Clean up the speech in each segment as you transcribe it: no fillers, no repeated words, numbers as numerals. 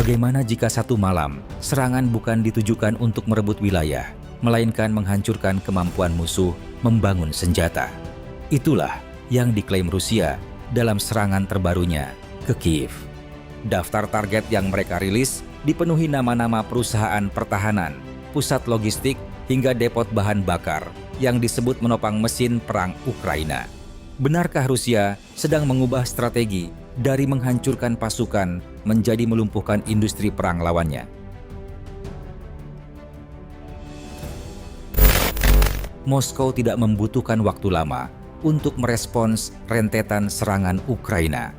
Bagaimana jika satu malam serangan bukan ditujukan untuk merebut wilayah, melainkan menghancurkan kemampuan musuh membangun senjata? Itulah yang diklaim Rusia dalam serangan terbarunya ke Kiev. Daftar target yang mereka rilis dipenuhi nama-nama perusahaan pertahanan, pusat logistik, hingga depot bahan bakar yang disebut menopang mesin perang Ukraina. Benarkah Rusia sedang mengubah strategi dari menghancurkan pasukan menjadi melumpuhkan industri perang lawannya? Moskow tidak membutuhkan waktu lama untuk merespons rentetan serangan Ukraina.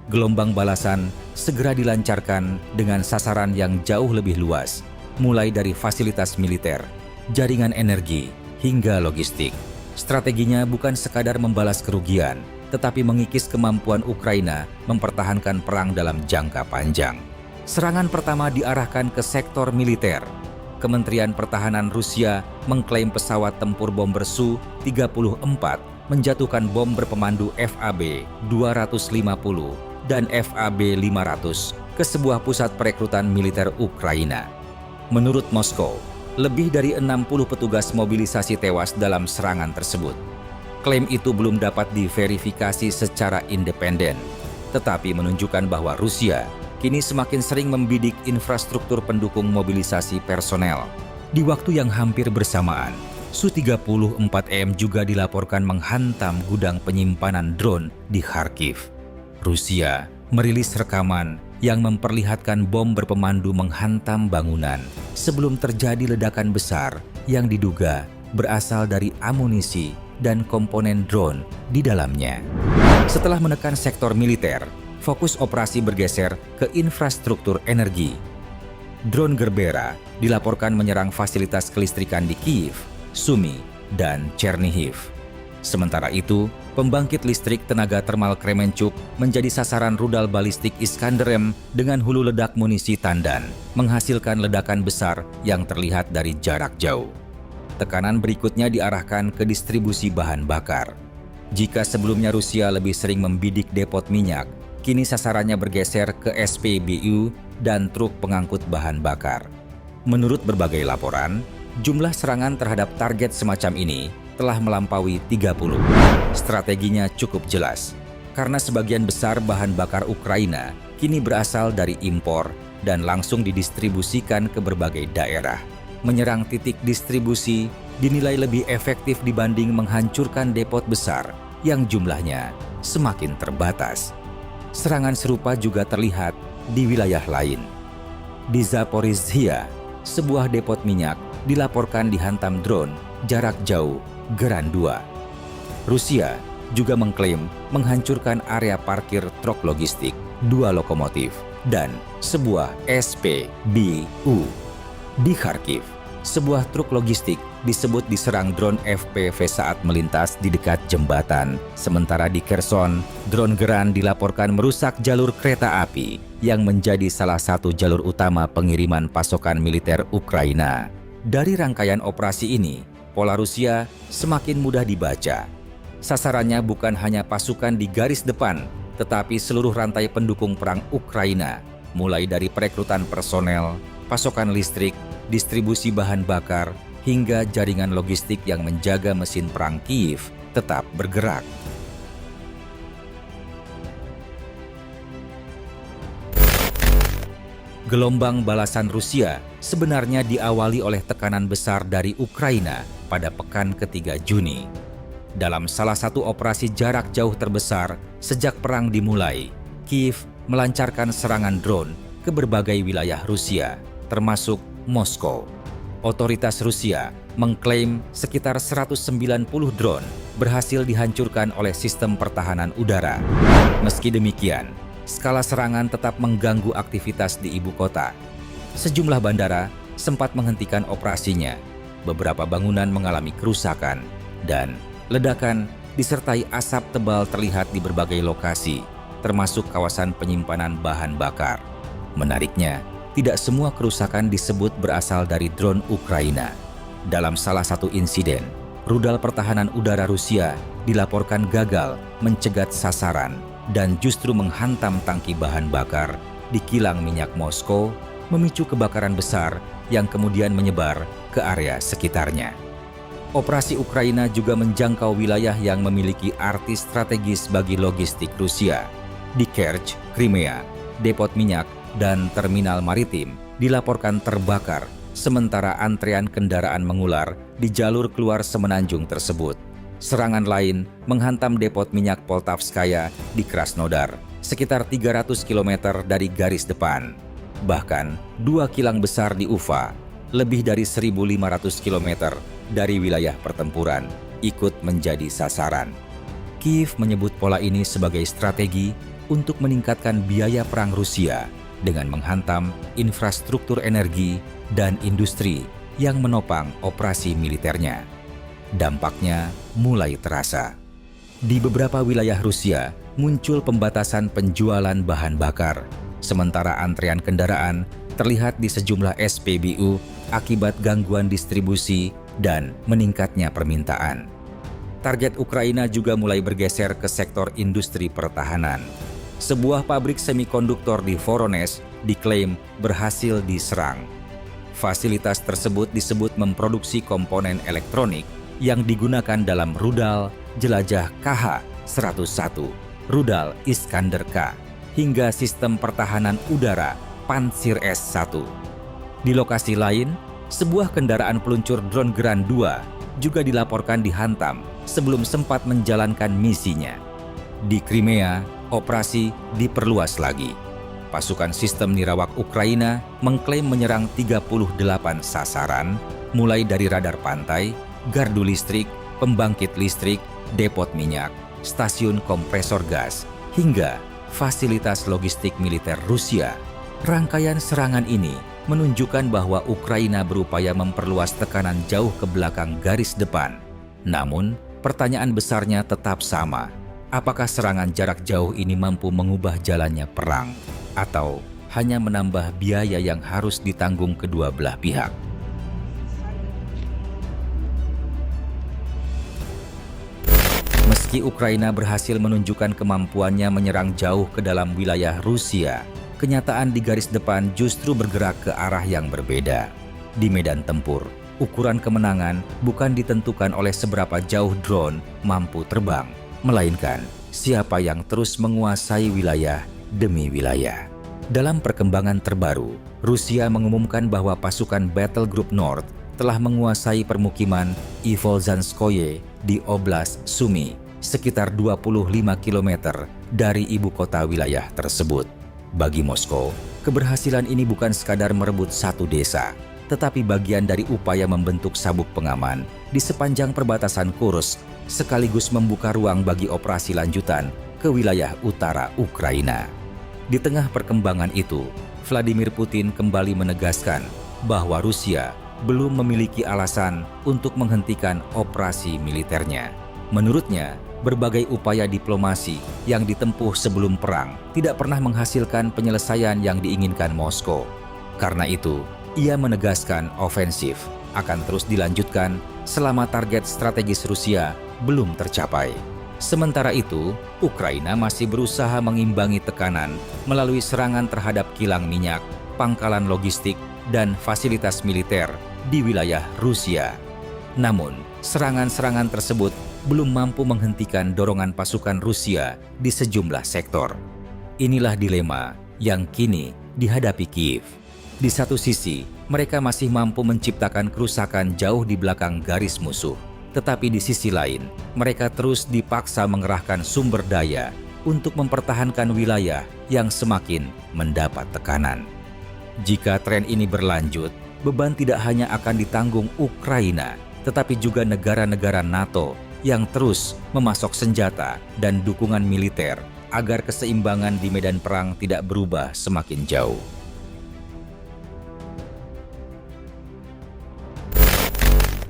Gelombang balasan segera dilancarkan dengan sasaran yang jauh lebih luas, mulai dari fasilitas militer, jaringan energi, hingga logistik. Strateginya bukan sekadar membalas kerugian, tetapi mengikis kemampuan Ukraina mempertahankan perang dalam jangka panjang. Serangan pertama diarahkan ke sektor militer. Kementerian Pertahanan Rusia mengklaim pesawat tempur bomber Su-34 menjatuhkan bom berpemandu FAB-250 dan FAB-500 ke sebuah pusat perekrutan militer Ukraina. Menurut Moskow, lebih dari 60 petugas mobilisasi tewas dalam serangan tersebut. Klaim itu belum dapat diverifikasi secara independen, tetapi menunjukkan bahwa Rusia kini semakin sering membidik infrastruktur pendukung mobilisasi personel. Di waktu yang hampir bersamaan, Su-34M juga dilaporkan menghantam gudang penyimpanan drone di Kharkiv. Rusia merilis rekaman yang memperlihatkan bom berpemandu menghantam bangunan sebelum terjadi ledakan besar yang diduga berasal dari amunisi dan komponen drone di dalamnya. Setelah menekan sektor militer, fokus operasi bergeser ke infrastruktur energi. Drone Gerbera dilaporkan menyerang fasilitas kelistrikan di Kiev, Sumy, dan Chernihiv. Sementara itu, pembangkit listrik tenaga termal Kremenchuk menjadi sasaran rudal balistik Iskander-M dengan hulu ledak munisi tandan, menghasilkan ledakan besar yang terlihat dari jarak jauh. Tekanan berikutnya diarahkan ke distribusi bahan bakar. Jika sebelumnya Rusia lebih sering membidik depot minyak, kini sasarannya bergeser ke SPBU dan truk pengangkut bahan bakar. Menurut berbagai laporan, jumlah serangan terhadap target semacam ini telah melampaui 30. Strateginya cukup jelas, karena sebagian besar bahan bakar Ukraina kini berasal dari impor dan langsung didistribusikan ke berbagai daerah. Menyerang titik distribusi dinilai lebih efektif dibanding menghancurkan depot besar yang jumlahnya semakin terbatas. Serangan serupa juga terlihat di wilayah lain. Di Zaporizhia, sebuah depot minyak dilaporkan dihantam drone jarak jauh Geran 2. Rusia juga mengklaim menghancurkan area parkir truk logistik, 2 lokomotif, dan sebuah SPBU. Di Kharkiv, sebuah truk logistik disebut diserang drone FPV saat melintas di dekat jembatan. Sementara di Kherson, drone Geran dilaporkan merusak jalur kereta api yang menjadi salah satu jalur utama pengiriman pasokan militer Ukraina. Dari rangkaian operasi ini, pola Rusia semakin mudah dibaca. Sasarannya bukan hanya pasukan di garis depan, tetapi seluruh rantai pendukung perang Ukraina, mulai dari perekrutan personel, pasokan listrik, distribusi bahan bakar, hingga jaringan logistik yang menjaga mesin perang Kiev tetap bergerak. Gelombang balasan Rusia sebenarnya diawali oleh tekanan besar dari Ukraina pada pekan ketiga Juni. Dalam salah satu operasi jarak jauh terbesar sejak perang dimulai, Kiev melancarkan serangan drone ke berbagai wilayah Rusia, termasuk Moskow. Otoritas Rusia mengklaim sekitar 190 drone berhasil dihancurkan oleh sistem pertahanan udara. Meski demikian, skala serangan tetap mengganggu aktivitas di ibu kota. Sejumlah bandara sempat menghentikan operasinya, beberapa bangunan mengalami kerusakan, dan ledakan disertai asap tebal terlihat di berbagai lokasi, termasuk kawasan penyimpanan bahan bakar. Menariknya, tidak semua kerusakan disebut berasal dari drone Ukraina. Dalam salah satu insiden, rudal pertahanan udara Rusia dilaporkan gagal mencegat sasaran dan justru menghantam tangki bahan bakar di kilang minyak Moskow, memicu kebakaran besar yang kemudian menyebar ke area sekitarnya. Operasi Ukraina juga menjangkau wilayah yang memiliki arti strategis bagi logistik Rusia. Di Kerch, Crimea, depot minyak, dan terminal maritim dilaporkan terbakar, sementara antrean kendaraan mengular di jalur keluar semenanjung tersebut. Serangan lain menghantam depot minyak Poltavskaya di Krasnodar, sekitar 300 km dari garis depan. Bahkan, 2 kilang besar di Ufa, lebih dari 1.500 km dari wilayah pertempuran, ikut menjadi sasaran. Kiev menyebut pola ini sebagai strategi untuk meningkatkan biaya perang Rusia dengan menghantam infrastruktur energi dan industri yang menopang operasi militernya. Dampaknya mulai terasa. Di beberapa wilayah Rusia muncul pembatasan penjualan bahan bakar, sementara antrean kendaraan terlihat di sejumlah SPBU akibat gangguan distribusi dan meningkatnya permintaan. Target Ukraina juga mulai bergeser ke sektor industri pertahanan. Sebuah pabrik semikonduktor di Voronezh diklaim berhasil diserang. Fasilitas tersebut disebut memproduksi komponen elektronik yang digunakan dalam rudal jelajah KH-101, rudal Iskander K, hingga sistem pertahanan udara Pantsir S-1. Di lokasi lain, sebuah kendaraan peluncur drone Gran 2 juga dilaporkan dihantam sebelum sempat menjalankan misinya. Di Crimea, operasi diperluas lagi. Pasukan sistem nirawak Ukraina mengklaim menyerang 38 sasaran, mulai dari radar pantai, gardu listrik, pembangkit listrik, depot minyak, stasiun kompresor gas, hingga fasilitas logistik militer Rusia. Rangkaian serangan ini menunjukkan bahwa Ukraina berupaya memperluas tekanan jauh ke belakang garis depan. Namun, pertanyaan besarnya tetap sama. Apakah serangan jarak jauh ini mampu mengubah jalannya perang? Atau hanya menambah biaya yang harus ditanggung kedua belah pihak? Meski Ukraina berhasil menunjukkan kemampuannya menyerang jauh ke dalam wilayah Rusia, kenyataan di garis depan justru bergerak ke arah yang berbeda. Di medan tempur, ukuran kemenangan bukan ditentukan oleh seberapa jauh drone mampu terbang, melainkan siapa yang terus menguasai wilayah demi wilayah. Dalam perkembangan terbaru, Rusia mengumumkan bahwa pasukan Battle Group North telah menguasai permukiman Ivolzhanskoye di Oblast Sumy, sekitar 25 km dari ibu kota wilayah tersebut. Bagi Moskow, keberhasilan ini bukan sekadar merebut satu desa, tetapi bagian dari upaya membentuk sabuk pengaman di sepanjang perbatasan Kursk, sekaligus membuka ruang bagi operasi lanjutan ke wilayah utara Ukraina. Di tengah perkembangan itu, Vladimir Putin kembali menegaskan bahwa Rusia belum memiliki alasan untuk menghentikan operasi militernya. Menurutnya, berbagai upaya diplomasi yang ditempuh sebelum perang tidak pernah menghasilkan penyelesaian yang diinginkan Moskow. Karena itu, ia menegaskan ofensif akan terus dilanjutkan selama target strategis Rusia belum tercapai. Sementara itu, Ukraina masih berusaha mengimbangi tekanan melalui serangan terhadap kilang minyak, pangkalan logistik, dan fasilitas militer di wilayah Rusia. Namun, serangan-serangan tersebut belum mampu menghentikan dorongan pasukan Rusia di sejumlah sektor. Inilah dilema yang kini dihadapi Kiev. Di satu sisi, mereka masih mampu menciptakan kerusakan jauh di belakang garis musuh. Tetapi di sisi lain, mereka terus dipaksa mengerahkan sumber daya untuk mempertahankan wilayah yang semakin mendapat tekanan. Jika tren ini berlanjut, beban tidak hanya akan ditanggung Ukraina, tetapi juga negara-negara NATO yang terus memasok senjata dan dukungan militer agar keseimbangan di medan perang tidak berubah semakin jauh.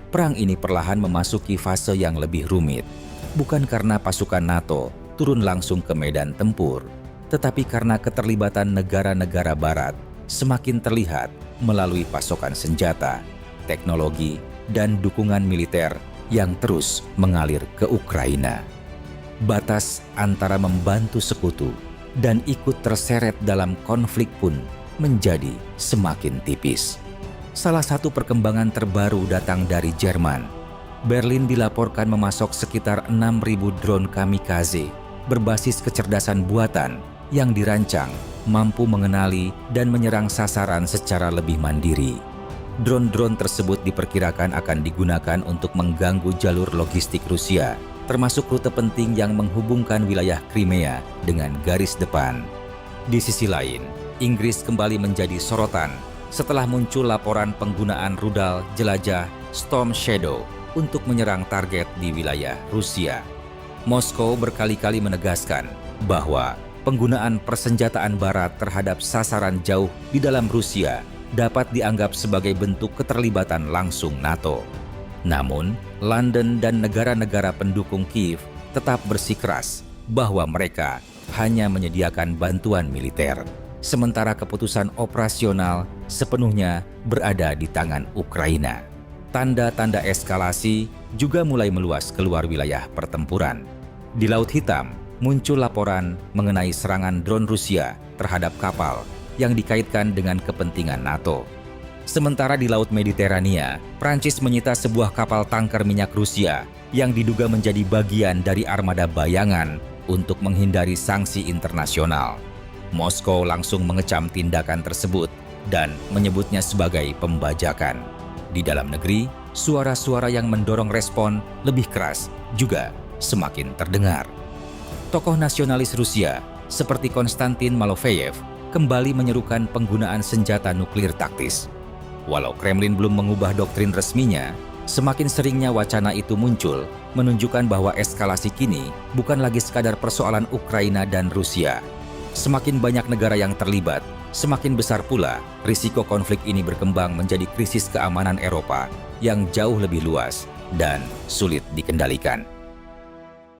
Perang ini perlahan memasuki fase yang lebih rumit, bukan karena pasukan NATO turun langsung ke medan tempur, tetapi karena keterlibatan negara-negara Barat semakin terlihat melalui pasokan senjata, teknologi, dan dukungan militer yang terus mengalir ke Ukraina. Batas antara membantu sekutu dan ikut terseret dalam konflik pun menjadi semakin tipis. Salah satu perkembangan terbaru datang dari Jerman. Berlin dilaporkan memasok sekitar 6.000 drone kamikaze berbasis kecerdasan buatan yang dirancang mampu mengenali dan menyerang sasaran secara lebih mandiri. Drone-drone tersebut diperkirakan akan digunakan untuk mengganggu jalur logistik Rusia, termasuk rute penting yang menghubungkan wilayah Crimea dengan garis depan. Di sisi lain, Inggris kembali menjadi sorotan setelah muncul laporan penggunaan rudal jelajah Storm Shadow untuk menyerang target di wilayah Rusia. Moskow berkali-kali menegaskan bahwa penggunaan persenjataan Barat terhadap sasaran jauh di dalam Rusia dapat dianggap sebagai bentuk keterlibatan langsung NATO. Namun, London dan negara-negara pendukung Kiev tetap bersikeras bahwa mereka hanya menyediakan bantuan militer, sementara keputusan operasional sepenuhnya berada di tangan Ukraina. Tanda-tanda eskalasi juga mulai meluas keluar wilayah pertempuran. Di Laut Hitam, muncul laporan mengenai serangan drone Rusia terhadap kapal yang dikaitkan dengan kepentingan NATO. Sementara di Laut Mediterania, Prancis menyita sebuah kapal tangker minyak Rusia yang diduga menjadi bagian dari armada bayangan untuk menghindari sanksi internasional. Moskow langsung mengecam tindakan tersebut dan menyebutnya sebagai pembajakan. Di dalam negeri, suara-suara yang mendorong respon lebih keras juga semakin terdengar. Tokoh nasionalis Rusia seperti Konstantin Malofeyev kembali menyerukan penggunaan senjata nuklir taktis. Walau Kremlin belum mengubah doktrin resminya, semakin seringnya wacana itu muncul menunjukkan bahwa eskalasi kini bukan lagi sekadar persoalan Ukraina dan Rusia. Semakin banyak negara yang terlibat, semakin besar pula risiko konflik ini berkembang menjadi krisis keamanan Eropa yang jauh lebih luas dan sulit dikendalikan.